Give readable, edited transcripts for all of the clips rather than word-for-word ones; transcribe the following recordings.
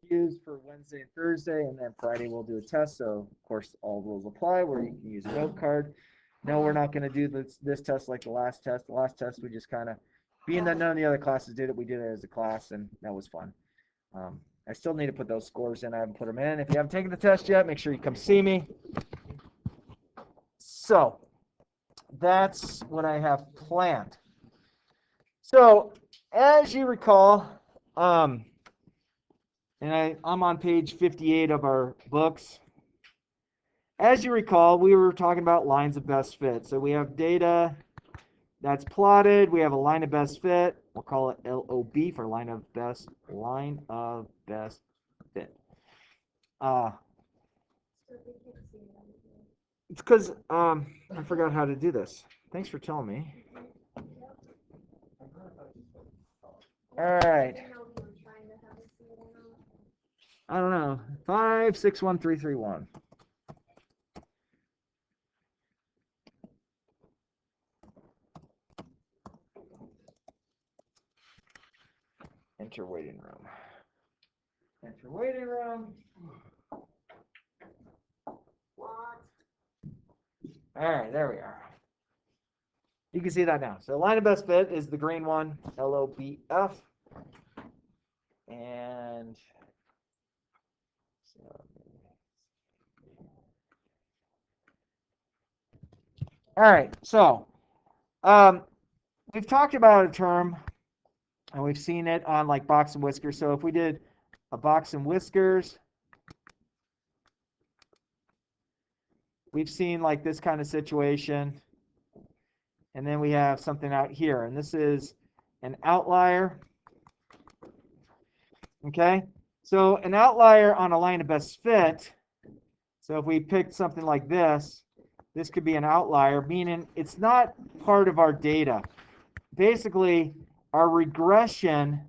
used for Wednesday and Thursday, and then Friday we'll do a test. So of course all rules apply where you can use a note card. No, we're not going to do this test like the last test. The last test we just kind of, being that none of the other classes did it, we did it as a class, and that was fun. Um, I still need to put those scores in. I haven't put them in. If you haven't taken the test yet, make sure you come see me. So that's what I have planned. So as you recall, and I'm on page 58 of our books. As you recall, we were talking about lines of best fit. So we have data that's plotted. We have a line of best fit. We'll call it LOB for line of best fit. It's because I forgot how to do this. Thanks for telling me. All right. I don't know. 561331. Enter waiting room. Enter waiting room. What? All right, there we are. You can see that now. So line of best fit is the green one, LOBF. And so, all right, so we've talked about a term, and we've seen it on like box and whiskers. So if we did a box and whiskers, we've seen like this kind of situation. And then we have something out here, and this is an outlier. Okay, so an outlier on a line of best fit. So if we picked something like this could be an outlier, meaning it's not part of our data. Basically, our regression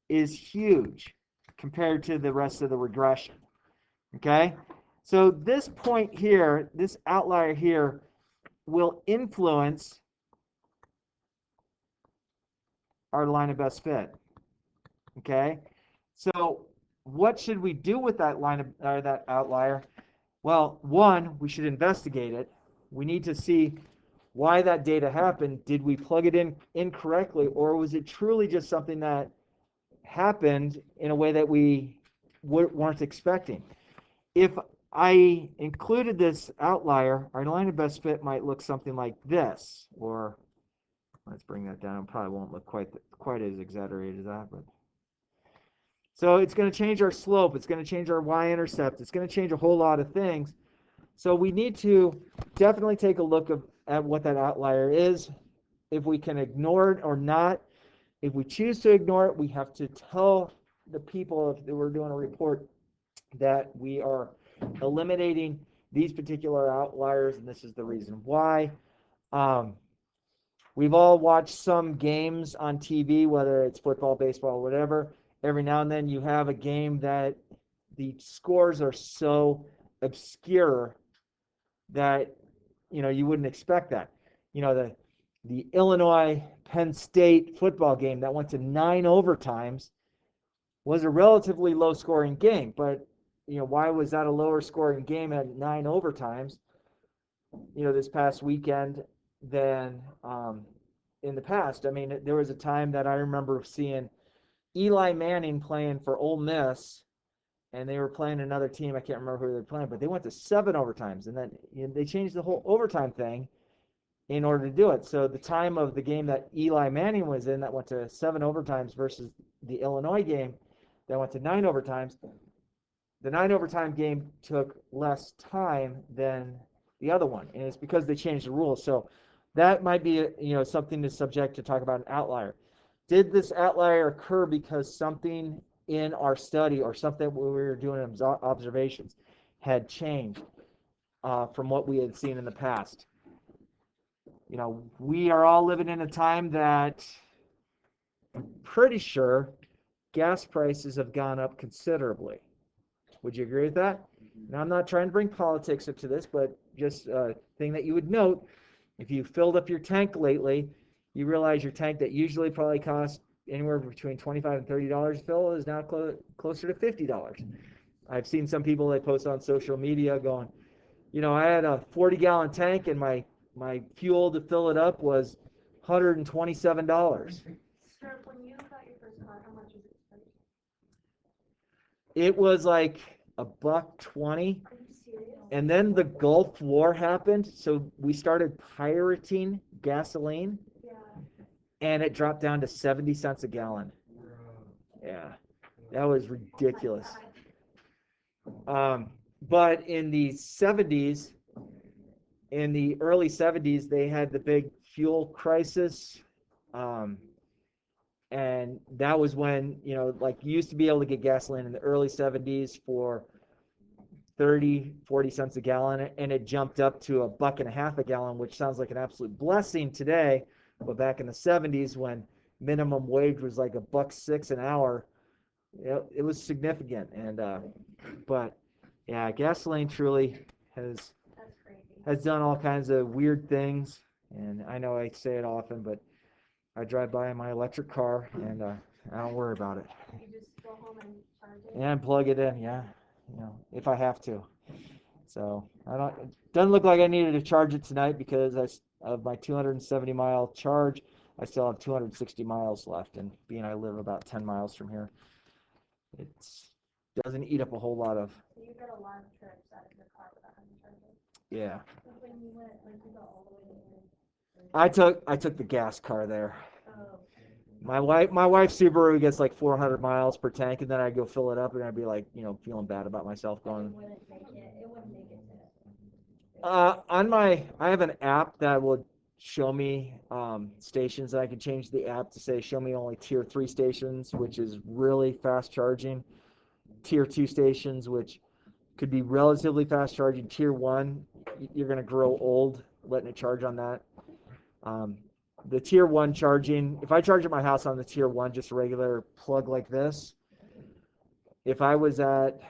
is huge compared to the rest of the regression. Okay, so this point here, this outlier here, will influence our line of best fit. Okay, so what should we do with that line of that outlier? Well, one, we should investigate it. We need to see why that data happened. Did we plug it in incorrectly, or was it truly just something that happened in a way that we weren't expecting? If I included this outlier, our line of best fit might look something like this, or let's bring that down. Probably won't look quite as exaggerated as that, but so it's going to change our slope. It's going to change our y-intercept. It's going to change a whole lot of things. So we need to definitely take a look at what that outlier is, if we can ignore it or not. If we choose to ignore it, we have to tell the people, if we're doing a report, that we are eliminating these particular outliers, and this is the reason why. We've all watched some games on TV, whether it's football, baseball, whatever. Every now and then you have a game that the scores are so obscure that you wouldn't expect that. The Illinois Penn State football game that went to 9 overtimes was a relatively low scoring game, but why was that a lower scoring game at 9 overtimes this past weekend than in the past? I mean, there was a time that I remember seeing Eli Manning playing for Ole Miss, and they were playing another team. I can't remember who they were playing, but they went to 7 overtimes, and then they changed the whole overtime thing in order to do it. So the time of the game that Eli Manning was in that went to 7 overtimes versus the Illinois game that went to 9 overtimes, the 9 overtime game took less time than the other one, and it's because they changed the rules. So that might be something to subject to talk about an outlier. Did this outlier occur because something in our study or something we were doing observations had changed from what we had seen in the past? We are all living in a time that I'm pretty sure gas prices have gone up considerably. Would you agree with that? Now, I'm not trying to bring politics into this, but just a thing that you would note, if you filled up your tank lately, you realize your tank that usually probably cost anywhere between $25 and $30 fill is now closer to $50. I've seen some people that post on social media going, I had a 40-gallon tank and my fuel to fill it up was $127. Sir, when you got your first car, how much was it? It was like $1.20. Are you serious? And then the Gulf War happened, so we started pirating gasoline, Yeah. and it dropped down to 70 cents a gallon. Yeah, that was ridiculous. But in the 70s, in the early 70s, they had the big fuel crisis. And that was when, like you used to be able to get gasoline in the early 70s for 30, 40 cents a gallon, and it jumped up to $1.50 a gallon, which sounds like an absolute blessing today. But back in the 70s, when minimum wage was like $1.06 an hour, it was significant. And but yeah, gasoline truly has done all kinds of weird things. And I know I say it often, but I drive by in my electric car, and I don't worry about it. You just go home and charge it? And plug it in, yeah. If I have to. So it doesn't look like I needed to charge it tonight because of my 270-mile charge, I still have 260 miles left, and being I live about 10 miles from here, it doesn't eat up a whole lot of. So you got a lot of trips out of your car without having to charge it? Yeah. When you went, like you got all the way in. I took the gas car there. Oh. My wife's Subaru gets like 400 miles per tank, and then I go fill it up, and I'd be like, feeling bad about myself going. It wouldn't make it I have an app that will show me stations. I can change the app to say show me only tier 3 stations, which is really fast charging. Tier 2 stations, which could be relatively fast charging. Tier 1, you're going to grow old letting it charge on that. The tier 1 charging, if I charge at my house on the tier 1, just a regular plug like this, if I was at,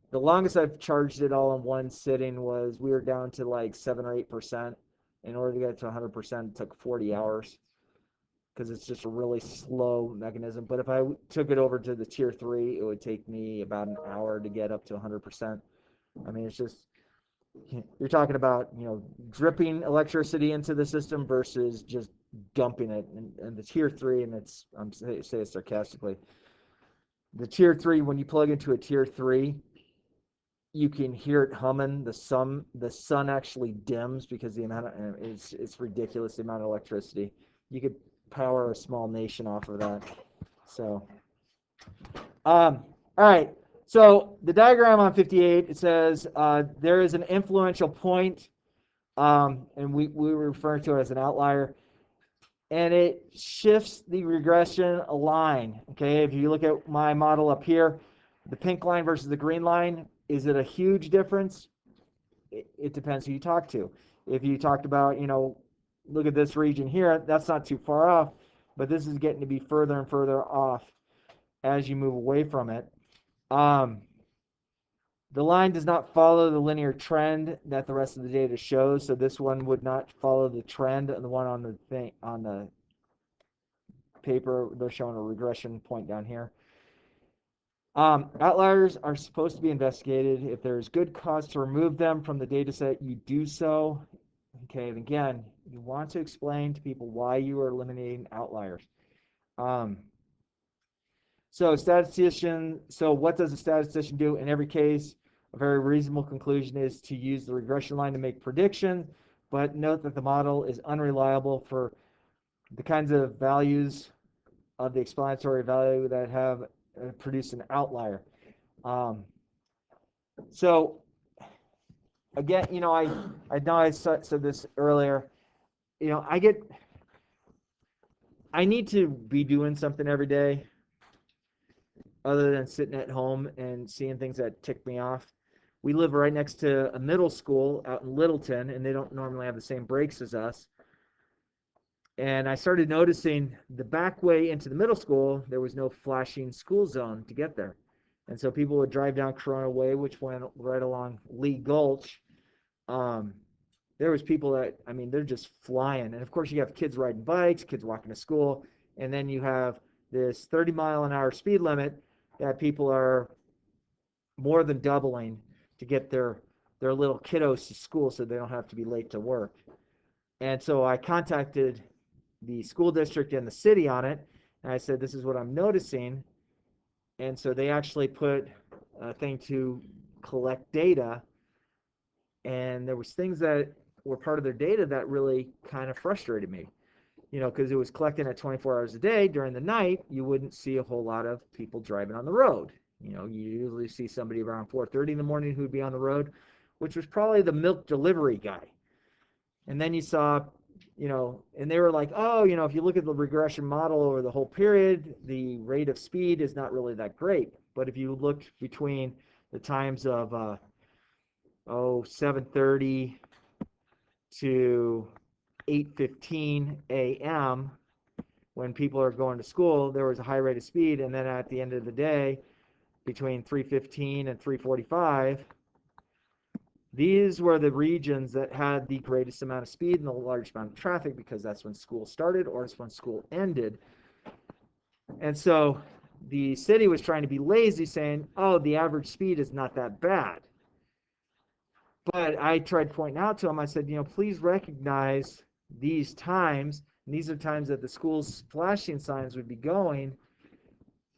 the longest I've charged it all in one sitting was, we were down to like 7 or 8%. In order to get to 100%, it took 40 hours because it's just a really slow mechanism. But if I took it over to the tier 3, it would take me about an hour to get up to 100%. I mean, it's just, you're talking about, dripping electricity into the system versus just dumping it. And the tier 3, and I'm say it sarcastically, the tier 3, when you plug into a tier 3, you can hear it humming. The sun actually dims because the amount of it's ridiculous, the amount of electricity. You could power a small nation off of that. So all right, so the diagram on 58, it says there is an influential point, and we refer to it as an outlier, and it shifts the regression line. Okay, if you look at my model up here, the pink line versus the green line, is it a huge difference? It depends who you talk to. If you talked about, look at this region here, that's not too far off, but this is getting to be further and further off as you move away from it. The line does not follow the linear trend that the rest of the data shows, so this one would not follow the trend. The one on the paper, they're showing a regression point down here. Outliers are supposed to be investigated. If there's good cause to remove them from the data set, you do so. Okay, and again, you want to explain to people why you are eliminating outliers. So what does a statistician do? In every case, a very reasonable conclusion is to use the regression line to make prediction, but note that the model is unreliable for the kinds of values of the explanatory value that have produced an outlier. So again, I know I said this earlier. I need to be doing something every day other than sitting at home and seeing things that tick me off. We live right next to a middle school out in Littleton, and they don't normally have the same breaks as us. And I started noticing the back way into the middle school, there was no flashing school zone to get there. And so people would drive down Corona Way, which went right along Lee Gulch. There was people that, they're just flying. And of course you have kids riding bikes, kids walking to school, and then you have this 30-mile-an-hour speed limit that people are more than doubling to get their little kiddos to school so they don't have to be late to work. And so I contacted the school district and the city on it, and I said, this is what I'm noticing. And so they actually put a thing to collect data, and there was things that were part of their data that really kind of frustrated me. Because it was collecting at 24 hours a day. During the night, you wouldn't see a whole lot of people driving on the road. You usually see somebody around 4:30 in the morning who'd be on the road, which was probably the milk delivery guy. And then you saw, and they were like, oh, if you look at the regression model over the whole period, the rate of speed is not really that great. But if you look between the times of 7:30 to 8:15 a.m. when people are going to school, there was a high rate of speed, and then at the end of the day, between 3:15 and 3:45, these were the regions that had the greatest amount of speed and the largest amount of traffic, because that's when school started or it's when school ended. And so the city was trying to be lazy, saying, oh, the average speed is not that bad. But I tried pointing out to them, I said, please recognize these times. And these are times that the school's flashing signs would be going.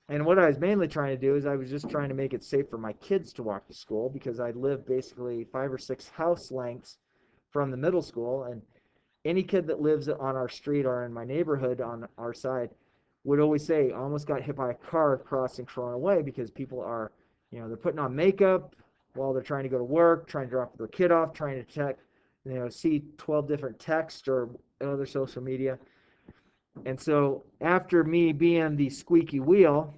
And what I was mainly trying to do is I was just trying to make it safe for my kids to walk to school, because I live basically 5 or 6 house lengths from the middle school. And any kid that lives on our street or in my neighborhood on our side would always say, I almost got hit by a car crossing Corona Way, because people are, they're putting on makeup while they're trying to go to work, trying to drop their kid off, trying to check, see 12 different texts or other social media. And so after me being the squeaky wheel,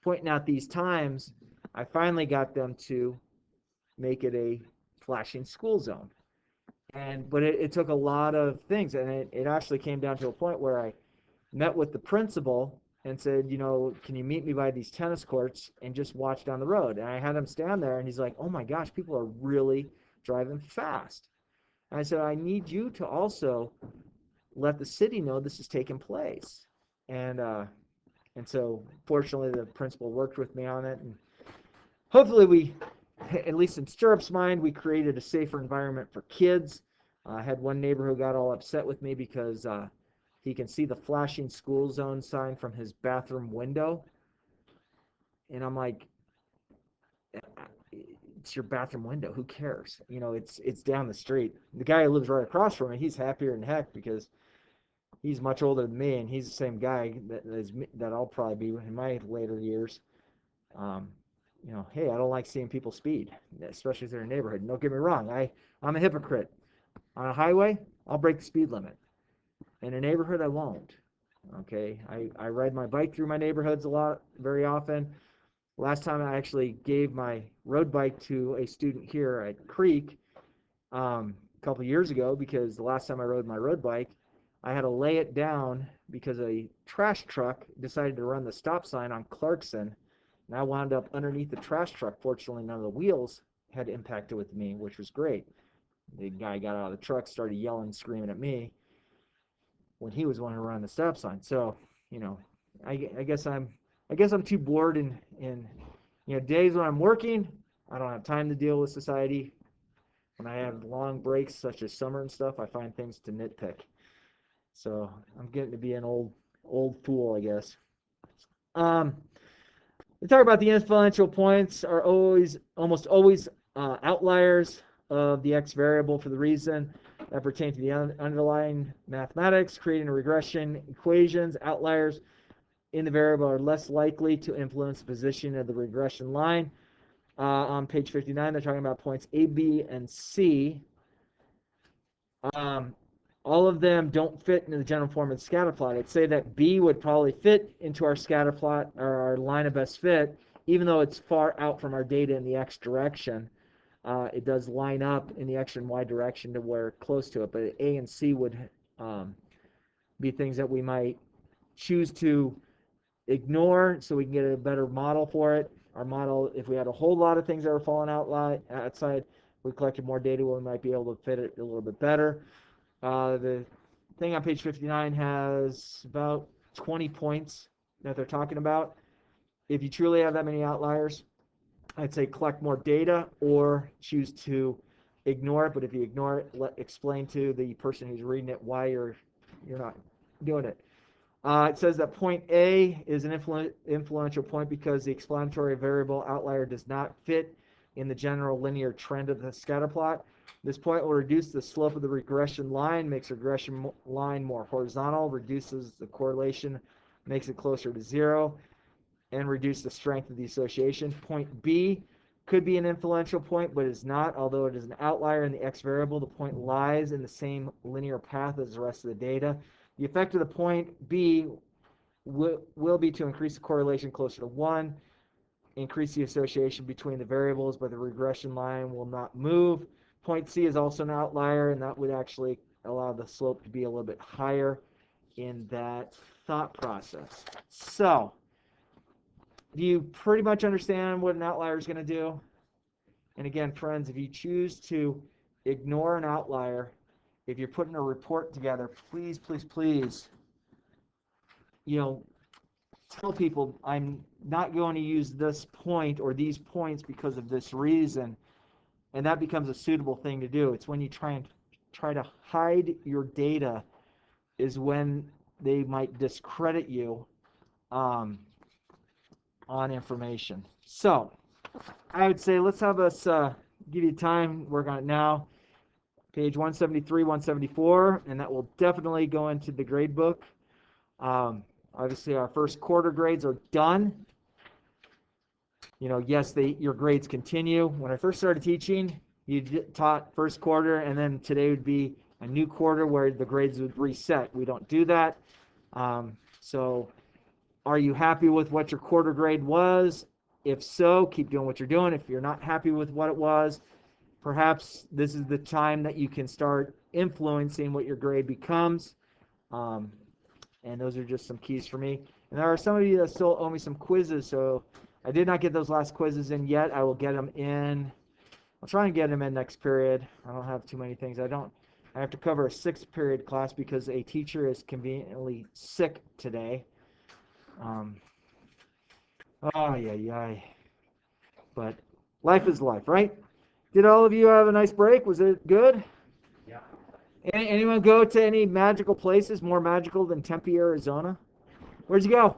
pointing out these times, I finally got them to make it a flashing school zone. But it took a lot of things, and it actually came down to a point where I met with the principal and said, can you meet me by these tennis courts and just watch down the road? And I had him stand there, and he's like, oh my gosh, people are really driving fast. And I said, I need you to also let the city know this is taking place. And so fortunately the principal worked with me on it, and hopefully we, at least in Stirrup's mind, we created a safer environment for kids. I had one neighbor who got all upset with me because he can see the flashing school zone sign from his bathroom window. And I'm like, it's your bathroom window. Who cares? It's down the street. The guy who lives right across from me, he's happier than heck, because he's much older than me, and he's the same guy that I'll probably be in my later years. Um, hey, I don't like seeing people speed, especially if they're in a neighborhood. Don't get me wrong, I'm a hypocrite. On a highway, I'll break the speed limit. In a neighborhood, I won't. Okay, I ride my bike through my neighborhoods very often. Last time I actually gave my road bike to a student here at Creek a couple years ago, because the last time I rode my road bike, I had to lay it down because a trash truck decided to run the stop sign on Clarkson, and I wound up underneath the trash truck. Fortunately, none of the wheels had impacted with me, which was great. The guy got out of the truck, started yelling, screaming at me when he was the one who ran the stop sign. So, I guess I'm too bored in days when I'm working. I don't have time to deal with society. When I have long breaks, such as summer and stuff, I find things to nitpick. So I'm getting to be an old fool, I guess. Um, we talk about the influential points are almost always outliers of the x variable, for the reason that pertain to the underlying mathematics, creating a regression equations. Outliers in the variable are less likely to influence the position of the regression line. On page 59, they're talking about points A, B, and C. All of them don't fit into the general form of the scatter plot. I'd say that B would probably fit into our scatter plot, or our line of best fit, even though it's far out from our data in the x direction. It does line up in the x and y direction to where close to it, but A and C would be things that we might choose to ignore so we can get a better model for it. Our model, if we had a whole lot of things that were falling outside, we collected more data, we might be able to fit it a little bit better. The thing on page 59 has about 20 points that they're talking about. If you truly have that many outliers, I'd say collect more data or choose to ignore it. But if you ignore it, explain to the person who's reading it why you're not doing it. It says that point A is an influential point because the explanatory variable outlier does not fit in the general linear trend of the scatter plot. This point will reduce the slope of the regression line, makes the regression line more horizontal, reduces the correlation, makes it closer to 0, and reduce the strength of the association. Point B could be an influential point, but is not. Although it is an outlier in the x variable, the point lies in the same linear path as the rest of the data. The effect of the point B will be to increase the correlation closer to 1, increase the association between the variables, but the regression line will not move. Point C is also an outlier, and that would actually allow the slope to be a little bit higher in that thought process. So, do you pretty much understand what an outlier is going to do? And again, friends, if you choose to ignore an outlier, if you're putting a report together, please, please, please, tell people I'm not going to use this point or these points because of this reason, and that becomes a suitable thing to do. It's when you try to hide your data is when they might discredit you on information. So I would say let's have us give you time, work on it now. Page 173, 174, and that will definitely go into the gradebook. Obviously, our first quarter grades are done. Yes, your grades continue. When I first started teaching, you taught first quarter, and then today would be a new quarter where the grades would reset. We don't do that. So are you happy with what your quarter grade was? If so, keep doing what you're doing. If you're not happy with what it was, perhaps this is the time that you can start influencing what your grade becomes. And those are just some keys for me. And there are some of you that still owe me some quizzes, so I did not get those last quizzes in yet. I will get them in. I'll try and get them in next period. I don't have too many things. I have to cover a 6th period class because a teacher is conveniently sick today. But life is life, right? Did all of you have a nice break? Was it good? Yeah. Anyone go to any magical places more magical than Tempe, Arizona? Where'd you go?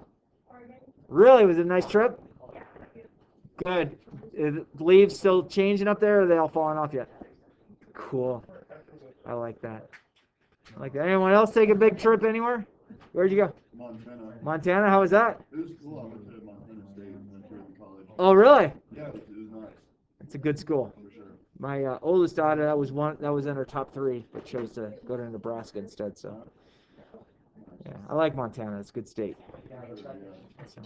Oregon. Really? Was it a nice trip? Yeah. Good. Is leaves still changing up there, or are they all falling off yet? Cool. I like that. Anyone else take a big trip anywhere? Where'd you go? Montana. Montana? How was that? It was cool. I went to Montana State and went to college. Oh, really? Yeah, it was nice. It's a good school. For sure. My oldest daughter, that was in her top 3, but chose to go to Nebraska instead. So, yeah, I like Montana. It's a good state. Yeah, So.